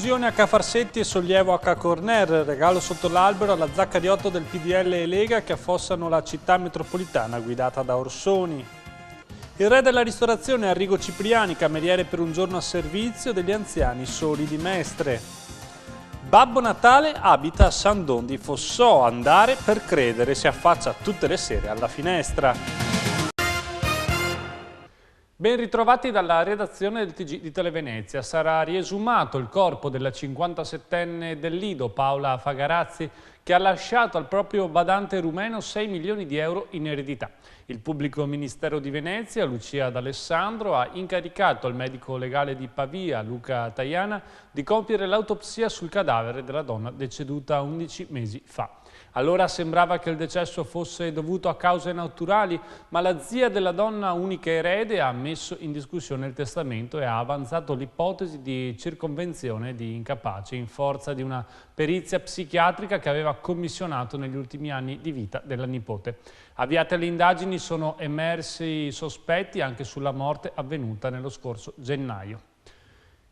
Delusione a Cafarsetti e sollievo a Cacorner, regalo sotto l'albero alla Zaccariotto del PDL e Lega che affossano la città metropolitana guidata da Orsoni. Il re della ristorazione Arrigo Cipriani, cameriere per un giorno a servizio degli anziani soli di Mestre. Babbo Natale abita a San Don di Fossò, andare per credere, si affaccia tutte le sere alla finestra. Ben ritrovati dalla redazione del TG di Televenezia. Sarà riesumato il corpo della 57enne del Lido, Paola Fagarazzi, che ha lasciato al proprio badante rumeno 6 milioni di euro in eredità. Il pubblico ministero di Venezia, Lucia D'Alessandro, ha incaricato al medico legale di Pavia, Luca Tajana, di compiere l'autopsia sul cadavere della donna deceduta 11 mesi fa. Allora sembrava che il decesso fosse dovuto a cause naturali, ma la zia della donna, unica erede, ha messo in discussione il testamento e ha avanzato l'ipotesi di circonvenzione di incapace in forza di una perizia psichiatrica che aveva commissionato negli ultimi anni di vita della nipote. Avviate le indagini, sono emersi sospetti anche sulla morte avvenuta nello scorso gennaio.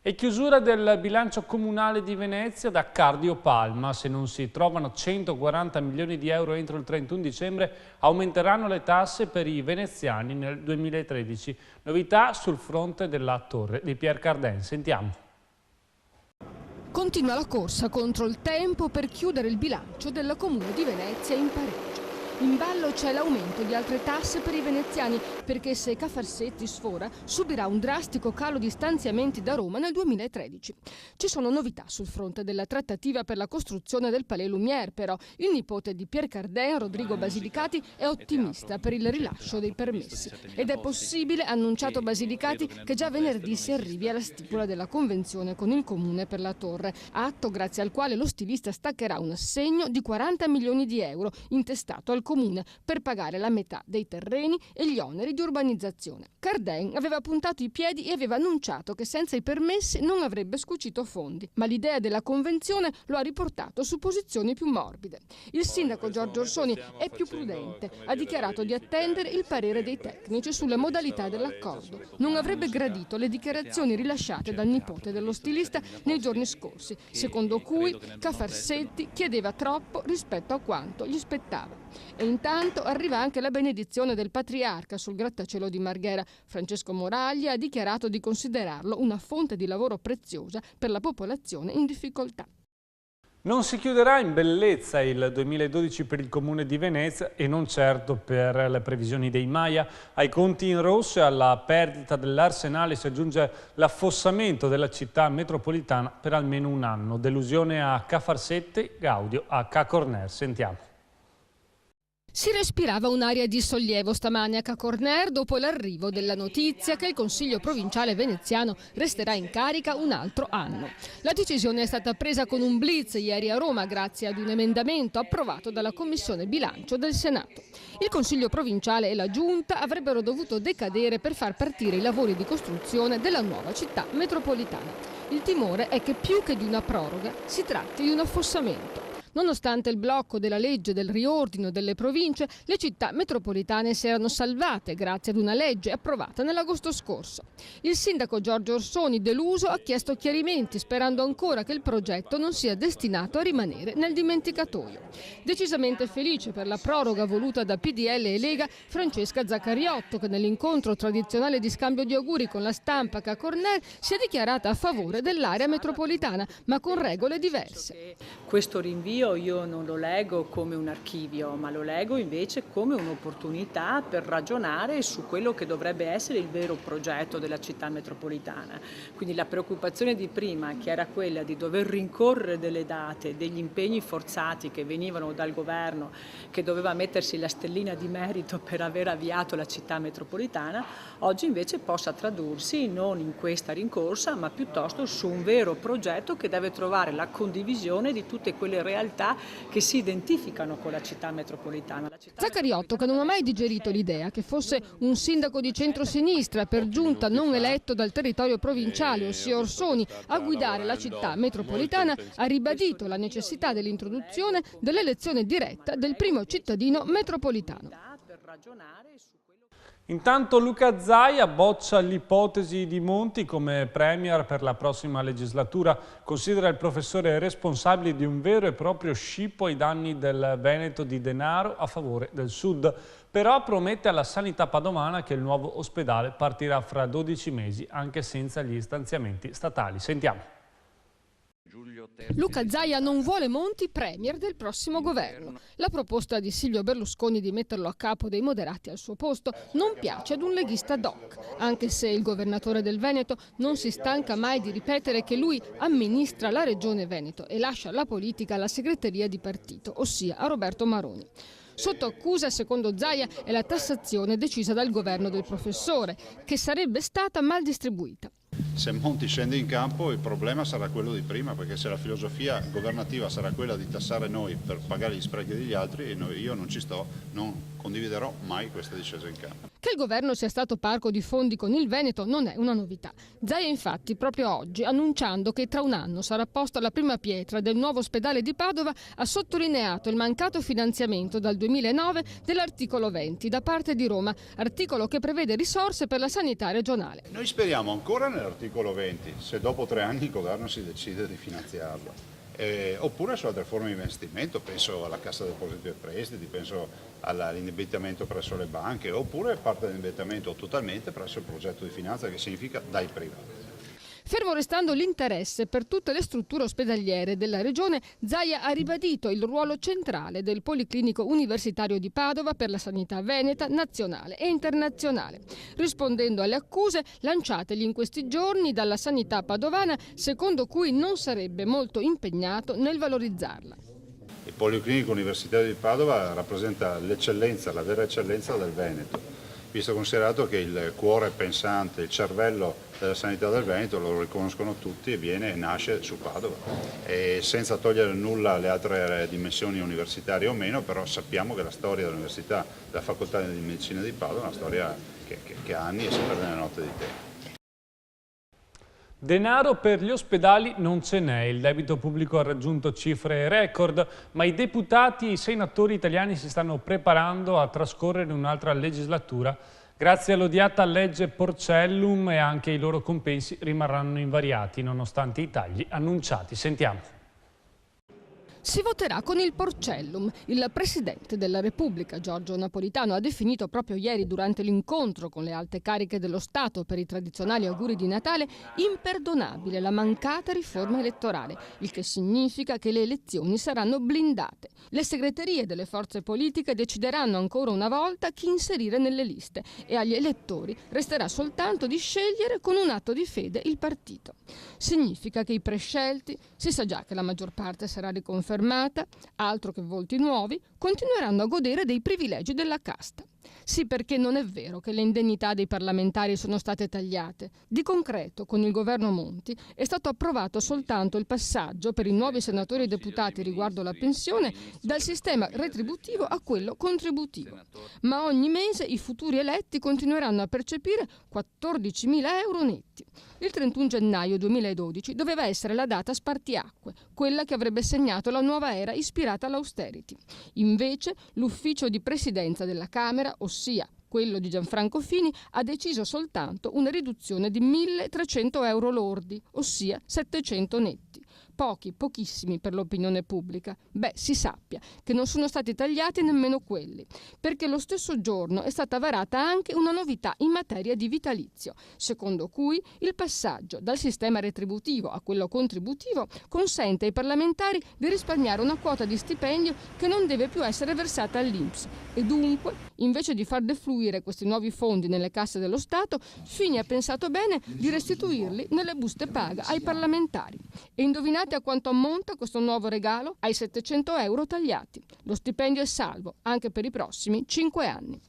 E chiusura del bilancio comunale di Venezia da Cardiopalma. Se non si trovano 140 milioni di euro entro il 31 dicembre, aumenteranno le tasse per i veneziani nel 2013. Novità sul fronte della torre di Pierre Cardin. Sentiamo. Continua la corsa contro il tempo per chiudere il bilancio del Comune di Venezia in pareggio. In ballo c'è l'aumento di altre tasse per i veneziani, perché se Cafarsetti sfora subirà un drastico calo di stanziamenti da Roma nel 2013. Ci sono novità sul fronte della trattativa per la costruzione del Palais Lumière, però il nipote di Pierre Cardin, Rodrigo Basilicati, è ottimista per il rilascio dei permessi. Ed è possibile, ha annunciato Basilicati, che già venerdì si arrivi alla stipula della convenzione con il Comune per la torre, atto grazie al quale lo stilista staccherà un assegno di 40 milioni di euro intestato al Comune per pagare la metà dei terreni e gli oneri di urbanizzazione. Cardin aveva puntato i piedi e aveva annunciato che senza i permessi non avrebbe scucito fondi, ma l'idea della convenzione lo ha riportato su posizioni più morbide. Il sindaco Giorgio Orsoni è più prudente, ha dichiarato di attendere il parere dei tecnici sulle modalità dell'accordo. Non avrebbe gradito le dichiarazioni rilasciate dal nipote dello stilista nei giorni scorsi, secondo cui Cafarsetti chiedeva troppo rispetto a quanto gli spettava. E intanto arriva anche la benedizione del patriarca sul grattacielo di Marghera. Francesco Moraglia ha dichiarato di considerarlo una fonte di lavoro preziosa per la popolazione in difficoltà. Non si chiuderà in bellezza il 2012 per il Comune di Venezia e non certo per le previsioni dei Maya. Ai conti in rosso e alla perdita dell'Arsenale si aggiunge l'affossamento della città metropolitana per almeno un anno. Delusione a Cafarsetti, gaudio a Cacorner. Sentiamo. Si respirava un'aria di sollievo stamane a Cacorner dopo l'arrivo della notizia che il Consiglio provinciale veneziano resterà in carica un altro anno. La decisione è stata presa con un blitz ieri a Roma grazie ad un emendamento approvato dalla Commissione Bilancio del Senato. Il Consiglio provinciale e la Giunta avrebbero dovuto decadere per far partire i lavori di costruzione della nuova città metropolitana. Il timore è che più che di una proroga si tratti di un affossamento. Nonostante il blocco della legge del riordino delle province, le città metropolitane si erano salvate grazie ad una legge approvata nell'agosto scorso. Il sindaco Giorgio Orsoni, deluso, ha chiesto chiarimenti, sperando ancora che il progetto non sia destinato a rimanere nel dimenticatoio. Decisamente felice per la proroga voluta da PDL e Lega, Francesca Zaccariotto, che nell'incontro tradizionale di scambio di auguri con la stampa a Cacorner si è dichiarata a favore dell'area metropolitana, ma con regole diverse. Questo rinvio io non lo leggo come un archivio, ma lo leggo invece come un'opportunità per ragionare su quello che dovrebbe essere il vero progetto della città metropolitana. Quindi la preoccupazione di prima, che era quella di dover rincorrere delle date, degli impegni forzati che venivano dal governo, che doveva mettersi la stellina di merito per aver avviato la città metropolitana, oggi invece possa tradursi non in questa rincorsa, ma piuttosto su un vero progetto che deve trovare la condivisione di tutte quelle realtà che si identificano con la città metropolitana. Zaccariotto, che non ha mai digerito l'idea che fosse un sindaco di centrosinistra, per giunta non eletto dal territorio provinciale, ossia Orsoni, a guidare la città metropolitana, ha ribadito la necessità dell'introduzione dell'elezione diretta del primo cittadino metropolitano. ragionare su quello. Intanto Luca Zaia boccia l'ipotesi di Monti come premier per la prossima legislatura, considera il professore responsabile di un vero e proprio scippo ai danni del Veneto di denaro a favore del Sud, però promette alla sanità padovana che il nuovo ospedale partirà fra 12 mesi anche senza gli stanziamenti statali. Sentiamo. Luca Zaia non vuole Monti premier del prossimo governo. La proposta di Silvio Berlusconi di metterlo a capo dei moderati al suo posto non piace ad un leghista doc, anche se il governatore del Veneto non si stanca mai di ripetere che lui amministra la regione Veneto e lascia la politica alla segreteria di partito, ossia a Roberto Maroni. Sotto accusa, secondo Zaia, è la tassazione decisa dal governo del professore, che sarebbe stata mal distribuita. Se Monti scende in campo il problema sarà quello di prima, perché se la filosofia governativa sarà quella di tassare noi per pagare gli sprechi degli altri, io non ci sto, non condividerò mai questa discesa in campo. Che il governo sia stato parco di fondi con il Veneto non è una novità. Zaia infatti proprio oggi, annunciando che tra un anno sarà posta la prima pietra del nuovo ospedale di Padova, ha sottolineato il mancato finanziamento dal 2009 dell'articolo 20 da parte di Roma, articolo che prevede risorse per la sanità regionale. Noi speriamo ancora nell'articolo 20, se dopo 3 anni il governo si decide di finanziarlo. Oppure su altre forme di investimento, penso alla Cassa Depositi e Prestiti, penso all'indebitamento presso le banche, oppure parte dell'indebitamento totalmente presso il progetto di finanza, che significa dai privati. Fermo restando l'interesse per tutte le strutture ospedaliere della regione, Zaia ha ribadito il ruolo centrale del Policlinico Universitario di Padova per la sanità veneta, nazionale e internazionale, rispondendo alle accuse lanciategli in questi giorni dalla sanità padovana, secondo cui non sarebbe molto impegnato nel valorizzarla. Il Policlinico Universitario di Padova rappresenta l'eccellenza, la vera eccellenza del Veneto, visto considerato che il cuore pensante, il cervello della sanità del Veneto lo riconoscono tutti e nasce su Padova. E senza togliere nulla alle altre dimensioni universitarie o meno, però sappiamo che la storia dell'università, della facoltà di medicina di Padova è una storia che ha anni e si perde nella notte di tempo. Denaro per gli ospedali non ce n'è, il debito pubblico ha raggiunto cifre record, ma i deputati e i senatori italiani si stanno preparando a trascorrere un'altra legislatura. Grazie all'odiata legge Porcellum e anche i loro compensi rimarranno invariati nonostante i tagli annunciati. Sentiamo. Si voterà con il Porcellum. Il Presidente della Repubblica, Giorgio Napolitano, ha definito proprio ieri durante l'incontro con le alte cariche dello Stato per i tradizionali auguri di Natale imperdonabile la mancata riforma elettorale, il che significa che le elezioni saranno blindate. Le segreterie delle forze politiche decideranno ancora una volta chi inserire nelle liste e agli elettori resterà soltanto di scegliere con un atto di fede il partito. Significa che i prescelti, si sa già che la maggior parte sarà riconfermata, altro che volti nuovi, continueranno a godere dei privilegi della casta. Sì, perché non è vero che le indennità dei parlamentari sono state tagliate. Di concreto, con il governo Monti, è stato approvato soltanto il passaggio per i nuovi senatori e deputati riguardo la pensione dal sistema retributivo a quello contributivo. Ma ogni mese i futuri eletti continueranno a percepire 14.000 euro netti. Il 31 gennaio 2012 doveva essere la data spartiacque, quella che avrebbe segnato la nuova era ispirata all'austerity. Invece, l'ufficio di presidenza della Camera, ossia quello di Gianfranco Fini, ha deciso soltanto una riduzione di 1.300 euro lordi, ossia 700 netti. Pochissimi per l'opinione pubblica. Si sappia che non sono stati tagliati nemmeno quelli, perché lo stesso giorno è stata varata anche una novità in materia di vitalizio, secondo cui il passaggio dal sistema retributivo a quello contributivo consente ai parlamentari di risparmiare una quota di stipendio che non deve più essere versata all'INPS e dunque, invece di far defluire questi nuovi fondi nelle casse dello Stato, Fini ha pensato bene di restituirli nelle buste paga ai parlamentari. E indovinate a quanto ammonta questo nuovo regalo? Ai 700 euro tagliati. Lo stipendio è salvo anche per i prossimi 5 anni.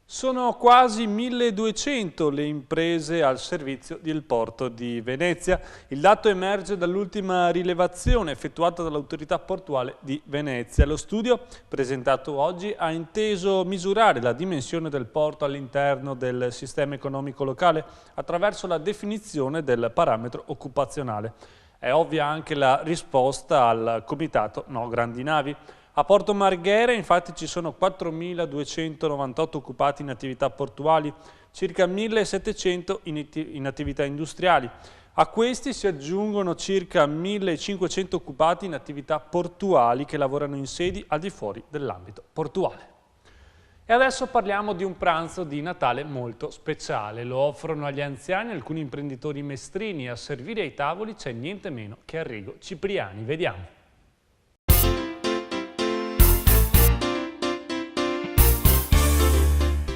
Sono quasi 1.200 le imprese al servizio del porto di Venezia. Il dato emerge dall'ultima rilevazione effettuata dall'autorità portuale di Venezia. Lo studio, presentato oggi, ha inteso misurare la dimensione del porto all'interno del sistema economico locale attraverso la definizione del parametro occupazionale. È ovvia anche la risposta al comitato No Grandi Navi. A Porto Marghera infatti ci sono 4.298 occupati in attività portuali, circa 1.700 in attività industriali. A questi si aggiungono circa 1.500 occupati in attività portuali che lavorano in sedi al di fuori dell'ambito portuale. E adesso parliamo di un pranzo di Natale molto speciale. Lo offrono agli anziani alcuni imprenditori mestrini. A servire ai tavoli c'è niente meno che Arrigo Cipriani. Vediamo.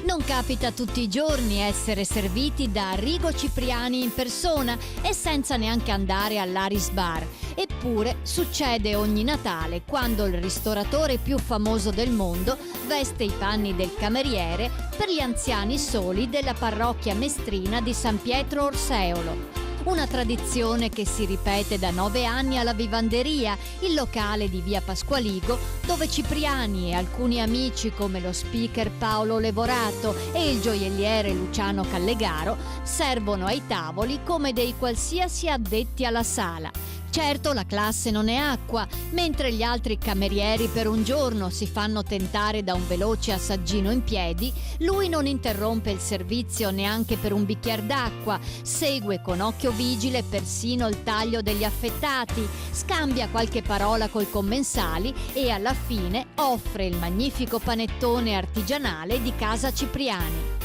Non capita tutti i giorni essere serviti da Arrigo Cipriani in persona e senza neanche andare all'Aris Bar. Eppure succede ogni Natale quando il ristoratore più famoso del mondo veste i panni del cameriere per gli anziani soli della parrocchia mestrina di San Pietro Orseolo. Una tradizione che si ripete da 9 anni alla Vivanderia, il locale di via Pasqualigo, dove Cipriani e alcuni amici come lo speaker Paolo Levorato e il gioielliere Luciano Callegaro servono ai tavoli come dei qualsiasi addetti alla sala. Certo, la classe non è acqua, mentre gli altri camerieri per un giorno si fanno tentare da un veloce assaggino in piedi, lui non interrompe il servizio neanche per un bicchiere d'acqua, segue con occhio vigile persino il taglio degli affettati, scambia qualche parola coi commensali e alla fine offre il magnifico panettone artigianale di casa Cipriani.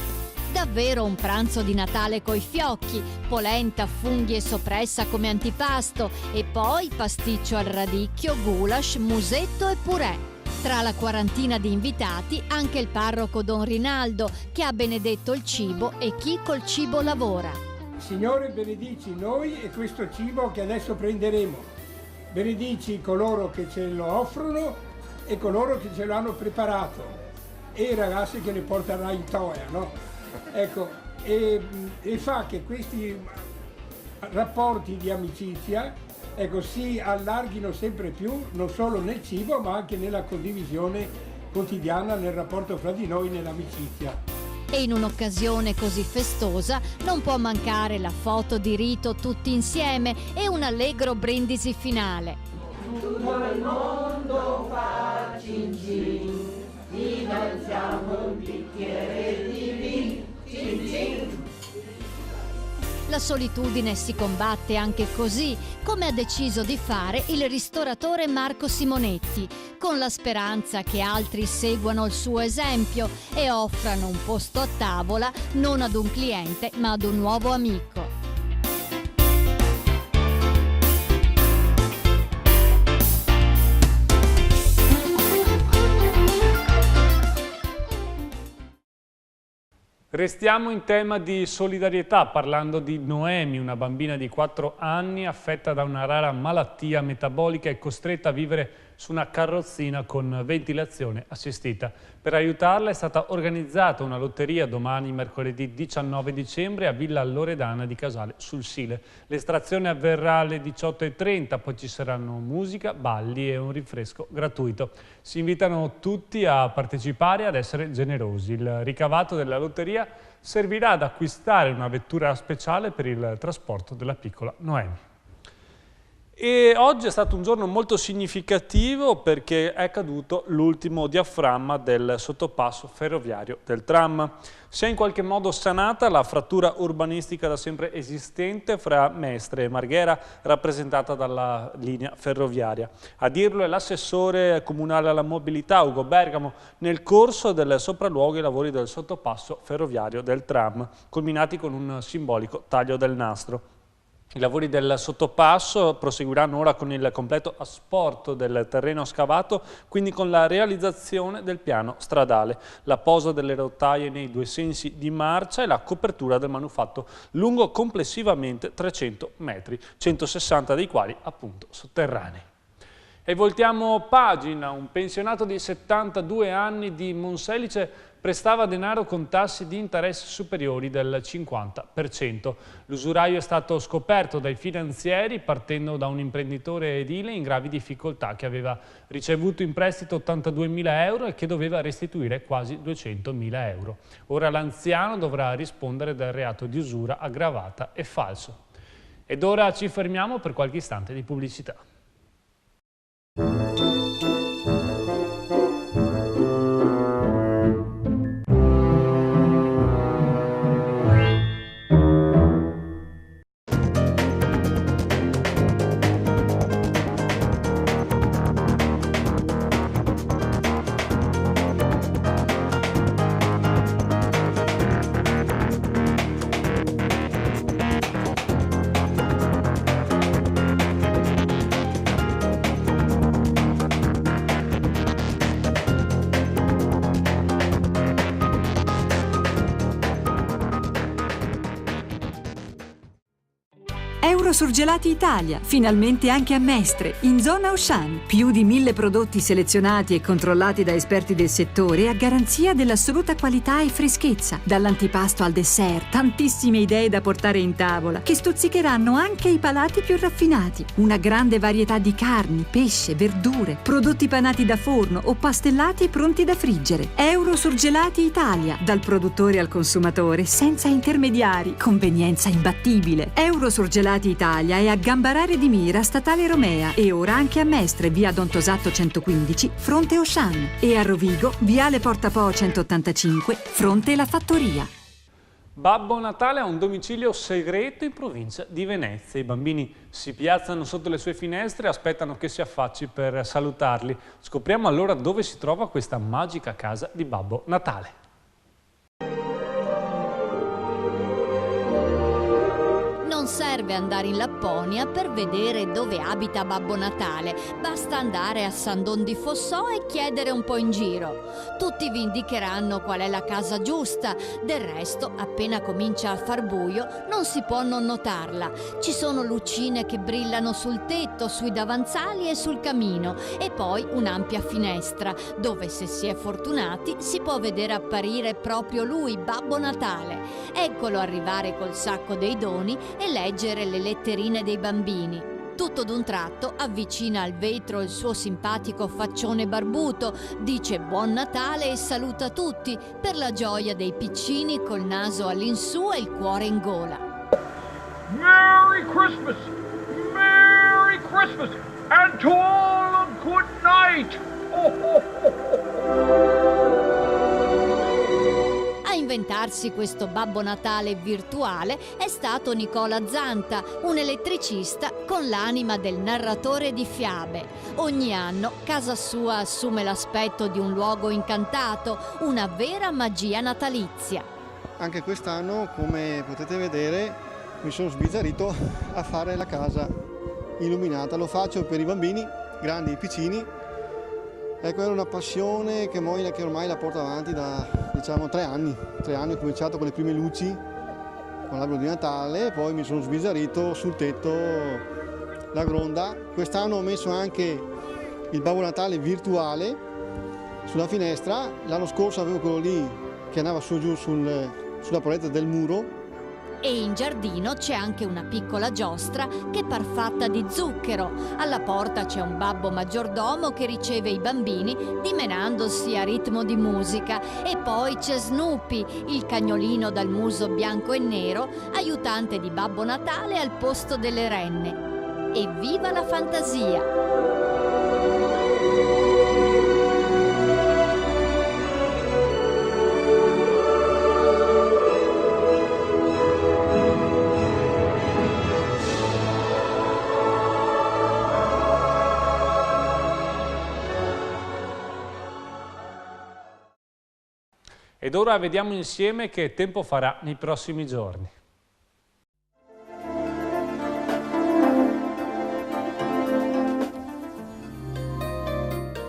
Davvero un pranzo di Natale coi fiocchi, polenta, funghi e soppressa come antipasto e poi pasticcio al radicchio, goulash, musetto e purè. Tra la quarantina di invitati anche il parroco Don Rinaldo che ha benedetto il cibo e chi col cibo lavora. Signore, benedici noi e questo cibo che adesso prenderemo. Benedici coloro che ce lo offrono e coloro che ce l'hanno preparato e i ragazzi che ne porteranno in toia, no? Ecco, e fa che questi rapporti di amicizia, ecco, si allarghino sempre più, non solo nel cibo ma anche nella condivisione quotidiana, nel rapporto fra di noi, nell'amicizia. E in un'occasione così festosa non può mancare la foto di rito tutti insieme e un allegro brindisi finale. Tutto il mondo fa cin cin, innalziamo un bicchiere di vino, cin cin. La solitudine si combatte anche così, come ha deciso di fare il ristoratore Marco Simonetti, con la speranza che altri seguano il suo esempio e offrano un posto a tavola non ad un cliente ma ad un nuovo amico. Restiamo in tema di solidarietà parlando di Noemi, una bambina di 4 anni affetta da una rara malattia metabolica e costretta a vivere su una carrozzina con ventilazione assistita. Per aiutarla è stata organizzata una lotteria domani, mercoledì 19 dicembre, a Villa Loredana di Casale sul Sile. L'estrazione avverrà alle 18:30, poi ci saranno musica, balli e un rinfresco gratuito. Si invitano tutti a partecipare e ad essere generosi. Il ricavato della lotteria servirà ad acquistare una vettura speciale per il trasporto della piccola Noemi. E oggi è stato un giorno molto significativo perché è caduto l'ultimo diaframma del sottopasso ferroviario del tram. Si è in qualche modo sanata la frattura urbanistica da sempre esistente fra Mestre e Marghera, rappresentata dalla linea ferroviaria. A dirlo è l'assessore comunale alla mobilità Ugo Bergamo nel corso del sopralluogo ai lavori del sottopasso ferroviario del tram, culminati con un simbolico taglio del nastro. I lavori del sottopasso proseguiranno ora con il completo asporto del terreno scavato, quindi con la realizzazione del piano stradale, la posa delle rotaie nei 2 sensi di marcia e la copertura del manufatto lungo complessivamente 300 metri, 160 dei quali appunto sotterranei. E voltiamo pagina. Un pensionato di 72 anni di Monselice prestava denaro con tassi di interesse superiori del 50%. L'usuraio è stato scoperto dai finanzieri partendo da un imprenditore edile in gravi difficoltà che aveva ricevuto in prestito 82.000 euro e che doveva restituire quasi 200.000 euro. Ora l'anziano dovrà rispondere del reato di usura aggravata e falso. Ed ora ci fermiamo per qualche istante di pubblicità. Eurosurgelati Italia, finalmente anche a Mestre, in zona Auchan. Più di 1000 prodotti selezionati e controllati da esperti del settore a garanzia dell'assoluta qualità e freschezza. Dall'antipasto al dessert, tantissime idee da portare in tavola, che stuzzicheranno anche i palati più raffinati. Una grande varietà di carni, pesce, verdure, prodotti panati da forno o pastellati pronti da friggere. Eurosurgelati Italia, dal produttore al consumatore, senza intermediari, convenienza imbattibile. Eurosurgelati Italia è a Gambarare di Mira, Statale Romea, e ora anche a Mestre, via Don Tosato 115, fronte Auchan, e a Rovigo, viale Porta Po 185, fronte La Fattoria. Babbo Natale ha un domicilio segreto in provincia di Venezia. I bambini si piazzano sotto le sue finestre e aspettano che si affacci per salutarli. Scopriamo allora dove si trova questa magica casa di Babbo Natale. Non serve andare in Lapponia per vedere dove abita Babbo Natale, basta andare a San Don di Fossò e chiedere un po' in giro. Tutti vi indicheranno qual è la casa giusta, del resto appena comincia a far buio non si può non notarla. Ci sono lucine che brillano sul tetto, sui davanzali e sul camino, e poi un'ampia finestra dove, se si è fortunati, si può vedere apparire proprio lui, Babbo Natale. Eccolo arrivare col sacco dei doni e leggere le letterine dei bambini. Tutto d'un tratto avvicina al vetro il suo simpatico faccione barbuto, dice Buon Natale e saluta tutti, per la gioia dei piccini col naso all'insù e il cuore in gola. Merry Christmas! Merry Christmas! And to all a good night! Oh, oh, oh. A inventarsi questo Babbo Natale virtuale è stato Nicola Zanta, un elettricista con l'anima del narratore di fiabe. Ogni anno casa sua assume l'aspetto di un luogo incantato, una vera magia natalizia. Anche quest'anno, come potete vedere, mi sono sbizzarrito a fare la casa illuminata. Lo faccio per i bambini, grandi e piccini. Ecco, era una passione che ormai la porto avanti da, 3 anni. 3 anni ho cominciato con le prime luci, con l'albero di Natale, e poi mi sono sbizzarrito sul tetto la gronda. Quest'anno ho messo anche il Babbo Natale virtuale sulla finestra. L'anno scorso avevo quello lì che andava su giù sulla parete del muro. E in giardino c'è anche una piccola giostra che par fatta di zucchero. Alla porta c'è un babbo maggiordomo che riceve i bambini dimenandosi a ritmo di musica. E poi c'è Snoopy, il cagnolino dal muso bianco e nero, aiutante di Babbo Natale al posto delle renne. E viva la fantasia! Ed ora vediamo insieme che tempo farà nei prossimi giorni.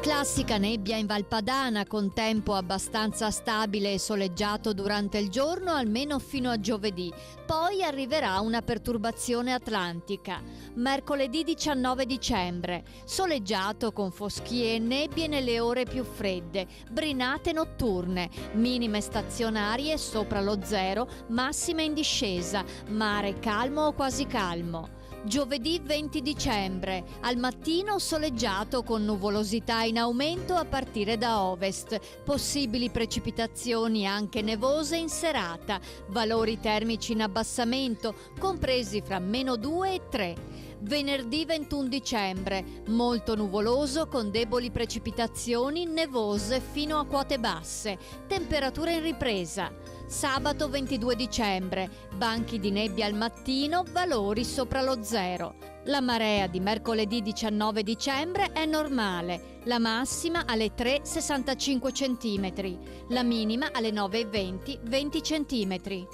Classica nebbia in Valpadana con tempo abbastanza stabile e soleggiato durante il giorno almeno fino a giovedì. Poi arriverà una perturbazione atlantica. Mercoledì 19 dicembre, soleggiato con foschie e nebbie nelle ore più fredde, brinate notturne, minime stazionarie sopra lo zero, massime in discesa, mare calmo o quasi calmo. Giovedì 20 dicembre, al mattino soleggiato con nuvolosità in aumento a partire da ovest, possibili precipitazioni anche nevose in serata, valori termici in abbassamento, compresi fra -2 e 3. Venerdì 21 dicembre, molto nuvoloso con deboli precipitazioni nevose fino a quote basse, temperatura in ripresa. Sabato 22 dicembre, banchi di nebbia al mattino, valori sopra lo zero. La marea di mercoledì 19 dicembre è normale, la massima alle 3,65 cm, la minima alle 9,20 20 cm.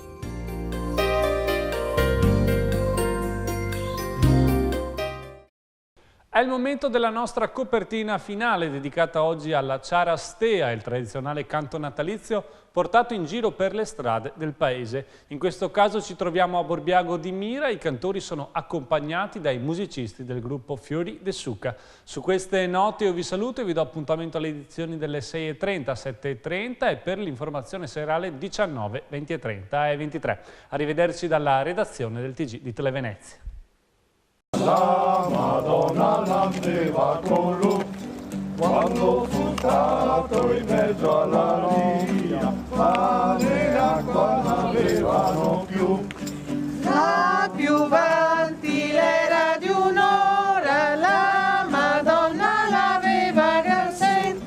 È il momento della nostra copertina finale dedicata oggi alla Ciarastea, il tradizionale canto natalizio portato in giro per le strade del paese. In questo caso ci troviamo a Borbiago di Mira, i cantori sono accompagnati dai musicisti del gruppo Fiori de Succa. Su queste note io vi saluto e vi do appuntamento alle edizioni delle 6:30, 7:30 e per l'informazione serale 19, 20:30 e 23. Arrivederci dalla redazione del TG di Televenezia. La Madonna l'aveva con lui, quando fu stato in mezzo alla via, pane e acqua non avevano più. La più avanti l'era di un'ora, la Madonna l'aveva gran sen.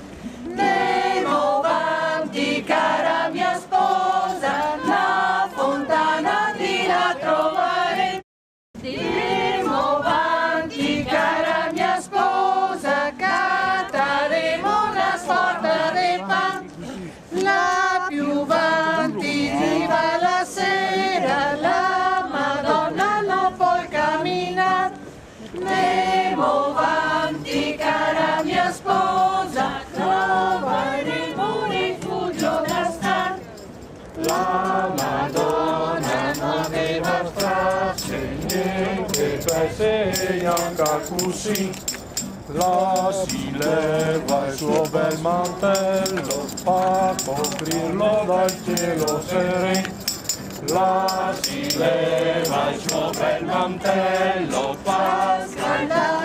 Nemo avanti, cara mia sposa, la fontana di la trovare. Nemo avanti, cara mia sposa, cataremo una sorta de pan. La più avanti arriva la sera, la Madonna non può camminare. Nemo avanti, cara mia sposa, troveremo un rifugio da star. La Madonna non aveva stracce, niente paese anche così. La si leva il suo bel mantello, fa coprirlo dal cielo sereno. La si leva il suo bel mantello, fa scaldare